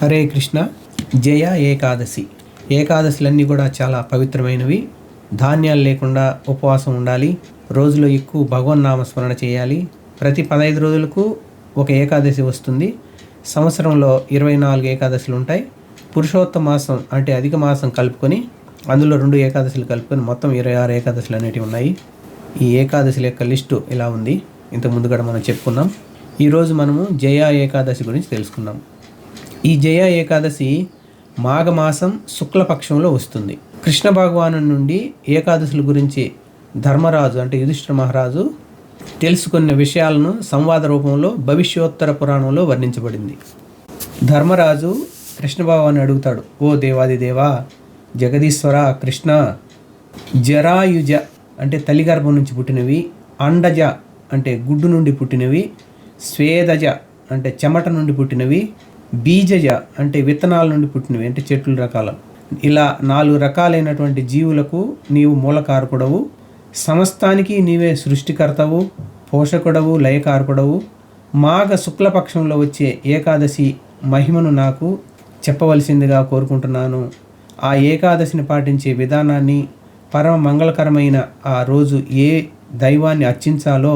హరే కృష్ణ. జయ ఏకాదశి. ఏకాదశులన్నీ కూడా చాలా పవిత్రమైనవి. ధాన్యాలు లేకుండా ఉపవాసం ఉండాలి. రోజులో ఎక్కువ భగవన్నామస్మరణ చేయాలి. ప్రతి 15 రోజులకు ఒక ఏకాదశి వస్తుంది. సంవత్సరంలో 24 ఏకాదశులు ఉంటాయి. పురుషోత్తమ మాసం అంటే అధిక మాసం కలుపుకొని అందులో 2 ఏకాదశులు కలుపుకొని మొత్తం 26 ఏకాదశులు అనేటివి ఉన్నాయి. ఈ ఏకాదశుల యొక్క లిస్టు ఇలా ఉంది. ఇంతకుముందు కూడా మనం చెప్పుకున్నాం. ఈరోజు మనము జయ ఏకాదశి గురించి తెలుసుకుందాం. ఈ జయ ఏకాదశి మాఘమాసం శుక్లపక్షంలో వస్తుంది. కృష్ణ భగవాను నుండి ఏకాదశుల గురించి ధర్మరాజు అంటే యుధిష్ఠిర మహారాజు తెలుసుకున్న విషయాలను సంవాద రూపంలో భవిష్యోత్తర పురాణంలో వర్ణించబడింది. ధర్మరాజు కృష్ణ భగవాన్ని అడుగుతాడు, ఓ దేవాదిదేవా, జగదీశ్వర కృష్ణ, జరాయుజ అంటే తల్లి గర్భం నుంచి పుట్టినవి, అండజ అంటే గుడ్డు నుండి పుట్టినవి, స్వేదజ అంటే చెమట నుండి పుట్టినవి, బీజజ అంటే విత్తనాల నుండి పుట్టినవి అంటే చెట్ల రకాలు, ఇలా 4 రకాలైనటువంటి జీవులకు నీవు మూలకారకుడవు, సమస్తానికి నీవే సృష్టికర్తవు, పోషకుడవు, లయకారకుడవు. మాఘ శుక్లపక్షంలో వచ్చే ఏకాదశి మహిమను నాకు చెప్పవలసిందిగా కోరుకుంటున్నాను. ఆ ఏకాదశిని పాటించే విధానాన్ని, పరమ మంగళకరమైన ఆ రోజు ఏ దైవాన్ని అర్చించాలో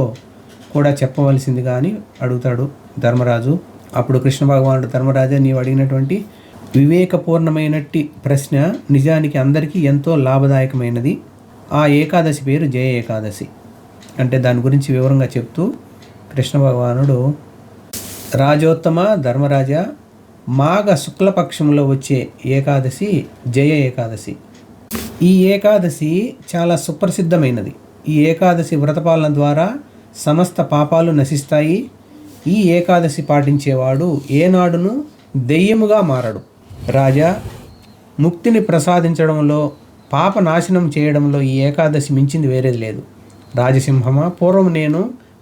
కూడా చెప్పవలసిందిగా అని అడుగుతాడు ధర్మరాజు. అప్పుడు కృష్ణ భగవానుడు, ధర్మరాజా, నీవు అడిగినటువంటి వివేకపూర్ణమైనట్టి ప్రశ్న నిజానికి అందరికీ ఎంతో లాభదాయకమైనది. ఆ ఏకాదశి పేరు జయ ఏకాదశి. అంటే దాని గురించి వివరంగా చెప్తూ కృష్ణ భగవానుడు, రాజోత్తమ ధర్మరాజా, మాఘ శుక్లపక్షంలో వచ్చే ఏకాదశి జయ ఏకాదశి. ఈ ఏకాదశి చాలా సుప్రసిద్ధమైనది. ఈ ఏకాదశి వ్రతపాలన ద్వారా సమస్త పాపాలు నశిస్తాయి. ఈ ఏకాదశి పాటించేవాడు ఏనాడును దెయ్యముగా మారడు. రాజా, ముక్తిని ప్రసాదించడంలో, పాప నాశనం చేయడంలో ఈ ఏకాదశి మించింది వేరేది లేదు. రాజసింహమా, పూర్వం నేను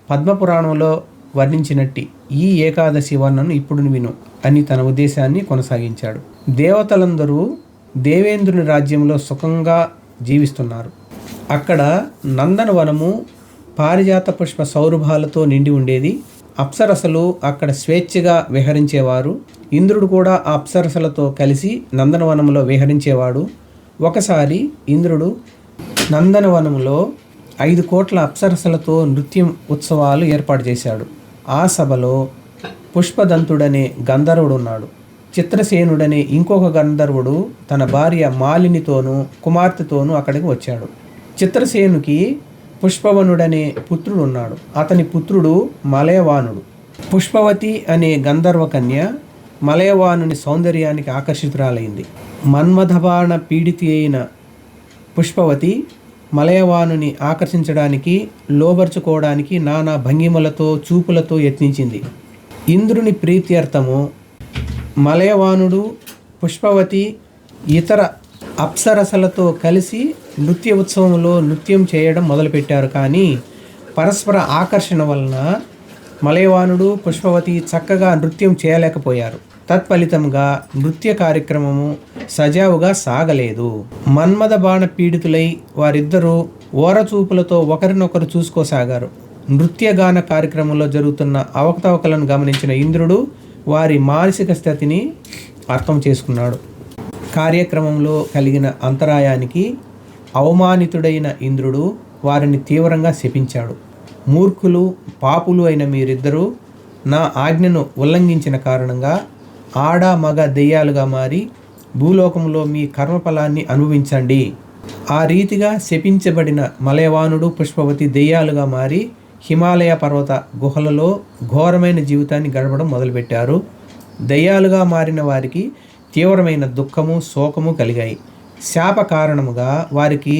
పద్మపురాణంలో వర్ణించినట్టి ఈ ఏకాదశి వర్ణను ఇప్పుడు విను అని తన ఉద్దేశాన్ని కొనసాగించాడు. దేవతలందరూ దేవేంద్రుని రాజ్యంలో సుఖంగా జీవిస్తున్నారు. అక్కడ నందనవనము పారిజాత పుష్ప సౌరభాలతో నిండి ఉండేది. అప్సరసలు అక్కడ స్వేచ్ఛగా విహరించేవారు. ఇంద్రుడు కూడా ఆ అప్సరసలతో కలిసి నందనవనంలో విహరించేవాడు. ఒకసారి ఇంద్రుడు నందనవనంలో 5 కోట్ల అప్సరసలతో నృత్యం ఉత్సవాలు ఏర్పాటు చేశాడు. ఆ సభలో పుష్పదంతుడనే గంధర్వుడు ఉన్నాడు. చిత్రసేనుడనే ఇంకొక గంధర్వుడు తన భార్య మాలినితోనూ కుమార్తెతోనూ అక్కడికి వచ్చాడు. చిత్రసేనుకి పుష్పవనుడనే పుత్రుడు ఉన్నాడు. అతని పుత్రుడు మలయవానుడు. పుష్పవతి అనే గంధర్వ కన్య మలయవానుని సౌందర్యానికి ఆకర్షితురాలైంది. మన్మథబాణ పీడితి అయిన పుష్పవతి మలయవానుని ఆకర్షించడానికి, లోబర్చుకోవడానికి నానా భంగిమలతో, చూపులతో యత్నించింది. ఇంద్రుని ప్రీత్యర్థము మలయవానుడు, పుష్పవతి ఇతర అప్సరసలతో కలిసి నృత్య ఉత్సవంలో నృత్యం చేయడం మొదలుపెట్టారు. కానీ పరస్పర ఆకర్షణ వలన మలయవానుడు, పుష్పవతి చక్కగా నృత్యం చేయలేకపోయారు. తత్ఫలితంగా నృత్య కార్యక్రమము సజావుగా సాగలేదు. మన్మథ బాణ పీడితులై వారిద్దరూ ఓరచూపులతో ఒకరినొకరు చూసుకోసాగారు. నృత్యగాన కార్యక్రమంలో జరుగుతున్న అవకతవకలను గమనించిన ఇంద్రుడు వారి మానసిక స్థితిని అర్థం చేసుకున్నాడు. కార్యక్రమంలో కలిగిన అంతరాయానికి అవమానితుడైన ఇంద్రుడు వారిని తీవ్రంగా శపించాడు. మూర్ఖులు, పాపులు అయిన మీరిద్దరూ నా ఆజ్ఞను ఉల్లంఘించిన కారణంగా ఆడ మగ దెయ్యాలుగా మారి భూలోకంలో మీ కర్మఫలాన్ని అనుభవించండి. ఆ రీతిగా శపించబడిన మలయవానుడు, పుష్పవతి దెయ్యాలుగా మారి హిమాలయ పర్వత గుహలలో ఘోరమైన జీవితాన్ని గడపడం మొదలుపెట్టారు. దెయ్యాలుగా మారిన వారికి తీవ్రమైన దుఃఖము, శోకము కలిగాయి. శాప కారణముగా వారికి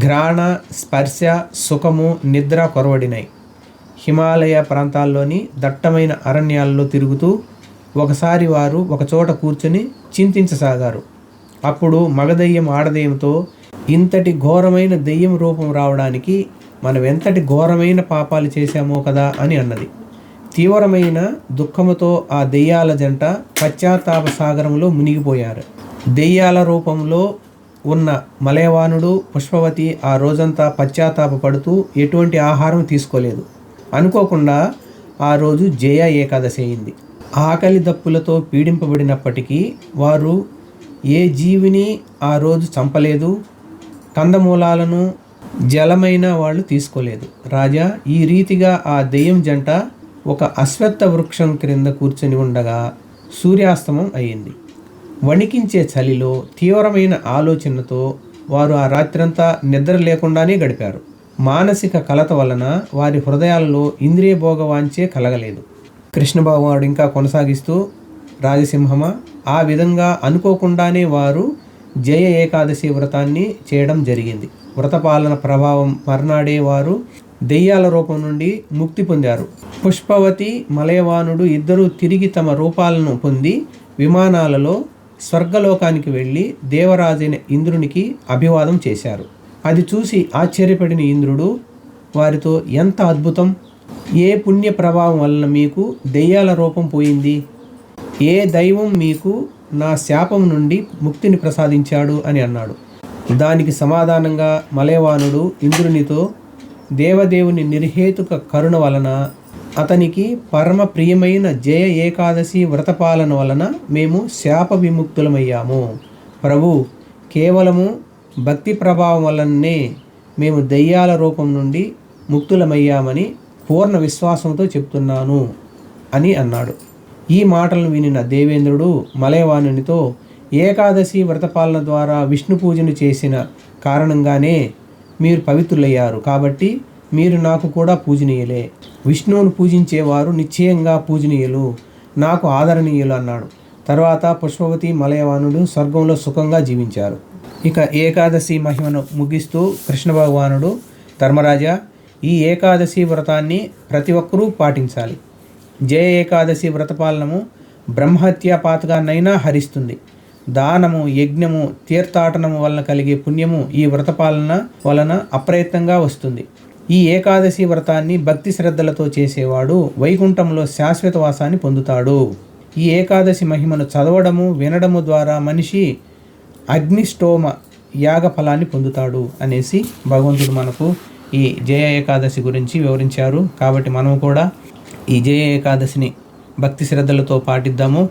ఘ్రాణ, స్పర్శ, సుఖము, నిద్ర కొరవడినాయి. హిమాలయ ప్రాంతాల్లోని దట్టమైన అరణ్యాల్లో తిరుగుతూ ఒకసారి వారు ఒకచోట కూర్చొని చింతించసాగారు. అప్పుడు మగదెయ్యం ఆడదెయ్యంతో, ఇంతటి ఘోరమైన దెయ్యం రూపం రావడానికి మనం ఎంతటి ఘోరమైన పాపాలు చేశామో కదా అని అన్నది. తీవ్రమైన దుఃఖముతో ఆ దెయ్యాల జంట పశ్చాత్తాప సాగరంలో మునిగిపోయారు. దెయ్యాల రూపంలో ఉన్న మలయవానుడు, పుష్పవతి ఆ రోజంతా పశ్చాత్తాప పడుతూ ఎటువంటి ఆహారం తీసుకోలేదు. అనుకోకుండా ఆ రోజు జయ ఏకాదశి అయింది. ఆకలి దప్పులతో పీడింపబడినప్పటికీ వారు ఏ జీవిని ఆ రోజు చంపలేదు, కందమూలాలను జలమైన వాళ్ళు తీసుకోలేదు. రాజా, ఈ రీతిగా ఆ దెయ్యం జంట ఒక అశ్వత్థ వృక్షం క్రింద కూర్చొని ఉండగా సూర్యాస్తమం అయింది. వణికించే చలిలో తీవ్రమైన ఆలోచనతో వారు ఆ రాత్రంతా నిద్ర లేకుండానే గడిపారు. మానసిక కలత వలన వారి హృదయాలలో ఇంద్రియ భోగవాంచే కలగలేదు. కృష్ణ భగవానుడు ఇంకా కొనసాగిస్తూ, రాజసింహమా, ఆ విధంగా అనుకోకుండానే వారు జయ ఏకాదశి వ్రతాన్ని చేయడం జరిగింది. వ్రతపాలన ప్రభావం మర్నాడే వారు దెయ్యాల రూపం నుండి ముక్తి పొందారు. పుష్పవతి, మలయవానుడు ఇద్దరూ తిరిగి తమ రూపాలను పొంది విమానాలలో స్వర్గలోకానికి వెళ్ళి దేవరాజైన ఇంద్రునికి అభివాదం చేశారు. అది చూసి ఆశ్చర్యపడిన ఇంద్రుడు వారితో, ఎంత అద్భుతం! ఏ పుణ్య ప్రభావం వలన మీకు దెయ్యాల రూపం పోయింది? ఏ దైవం మీకు నా శాపం నుండి ముక్తిని ప్రసాదించాడు అని అన్నాడు. దానికి సమాధానంగా మలయవానుడు ఇంద్రునితో, దేవదేవుని నిర్హేతుక కరుణ వలన అతనికి పరమ ప్రియమైన జయ ఏకాదశి వ్రతపాలన వలన మేము శాప విముక్తులమయ్యాము. ప్రభు, కేవలము భక్తి ప్రభావం వలనే మేము దెయ్యాల రూపం నుండి ముక్తులమయ్యామని పూర్ణ విశ్వాసంతో చెప్తున్నాను అని అన్నాడు. ఈ మాటలను వినిన దేవేంద్రుడు మలయవానునితో, ఏకాదశి వ్రతపాలన ద్వారా విష్ణు పూజను చేసిన కారణంగానే మీరు పవిత్రులయ్యారు కాబట్టి మీరు నాకు కూడా పూజనీయులే. విష్ణువును పూజించేవారు నిశ్చయంగా పూజనీయులు, నాకు ఆదరణీయులు అన్నాడు. తర్వాత పుష్పవతి, మలయవానుడు స్వర్గంలో సుఖంగా జీవించారు. ఇక ఏకాదశి మహిమను ముగిస్తూ కృష్ణ భగవానుడు, ధర్మరాజా, ఈ ఏకాదశి వ్రతాన్ని ప్రతి ఒక్కరూ పాటించాలి. జయ ఏకాదశి వ్రతపాలనము బ్రహ్మహత్యా పాతకాన్నైనా హరిస్తుంది. దానము, యజ్ఞము, తీర్థాటనము వలన కలిగే పుణ్యము ఈ వ్రతపాలన వలన అప్రయత్నంగా వస్తుంది. ఈ ఏకాదశి వ్రతాన్ని భక్తి శ్రద్ధలతో చేసేవాడు వైకుంఠంలో శాశ్వత వాసాన్ని పొందుతాడు. ఈ ఏకాదశి మహిమను చదవడము, వినడము ద్వారా మనిషి అగ్నిష్టోమ యాగ ఫలాన్ని పొందుతాడు అనేసి భగవంతుడు మనకు ఈ జయ ఏకాదశి గురించి వివరించారు. కాబట్టి మనము కూడా ఈ జయ ఏకాదశిని భక్తి శ్రద్ధలతో పాటిద్దాము,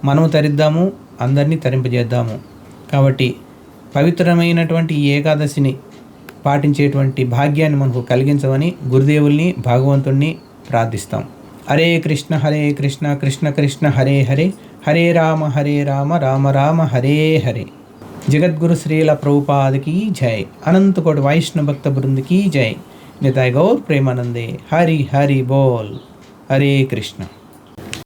మనము తరిద్దాము, అందరినీ తరింపజేద్దాము. కాబట్టి పవిత్రమైనటువంటి ఈ ఏకాదశిని పాటించేటువంటి భాగ్యాన్ని మనకు కలిగించమని గురుదేవుల్ని, భగవంతుణ్ణి ప్రార్థిస్తాం. హరే కృష్ణ కృష్ణ కృష్ణ హరే హరే, హరే రామ రామ రామ హరే హరే. జగద్గురు శ్రీల ప్రభుపాదకి జై. అనంత కోటి వైష్ణవ భక్త బృందకి జై. నితాయ్ గౌర్ ప్రేమానందే. హరి హరి బోల్. హరే కృష్ణ.